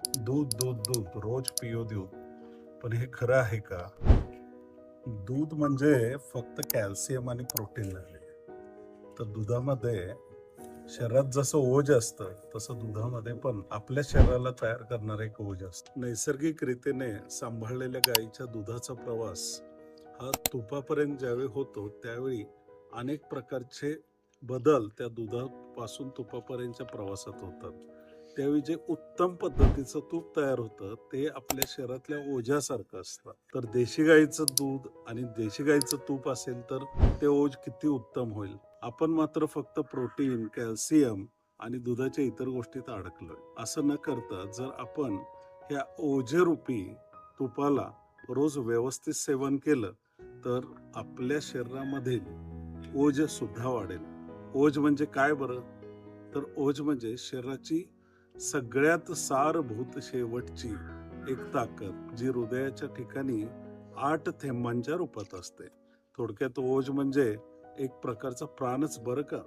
दूध दूध दूध रोज पियो दूध. पण हे खरं आहे का? दूध म्हणजे फक्त कॅल्शियम आणि प्रोटीन नाही. तर दुधामध्ये शरीरात जसं ओज असतं तसं दुधामध्ये पण आपल्या शरीराला तयार करणारं एक ओज असतं. नैसर्गिक रीतीने सांभाळलेल्या गाईच्या दुधाचा प्रवास हा तुपापर्यंत ज्यावेळी होतो त्यावेळी अनेक प्रकारचे बदल त्या दुधापासून तुपापर्यंतच्या प्रवासात होतात. त्यावेळी जे उत्तम पद्धतीचं तूप तयार होतं ते आपल्या शरीरातल्या ओझ्यासारखं असतं. तर देशी गाईचं दूध आणि देशी गाईचं तूप असेल तर ते ओझ किती उत्तम होईल. आपण मात्र फक्त प्रोटीन, कॅल्शियम आणि दुधाच्या इतर गोष्टीत अडकलोय. असं न करता जर आपण ह्या ओझेरूपी तुपाला रोज व्यवस्थित सेवन केलं तर आपल्या शरीरामधील ओझ सुद्धा वाढेल. ओझ म्हणजे काय बरं? तर ओझ म्हणजे शरीराची सगळ्यात सारभूत शेवटची एक ताकद जी हृदयाच्या ठिकाणी 8 थेंबांच्या रूपात असते. थोडक्यात ओझ म्हणजे एक प्रकारचा प्राणच बरं का.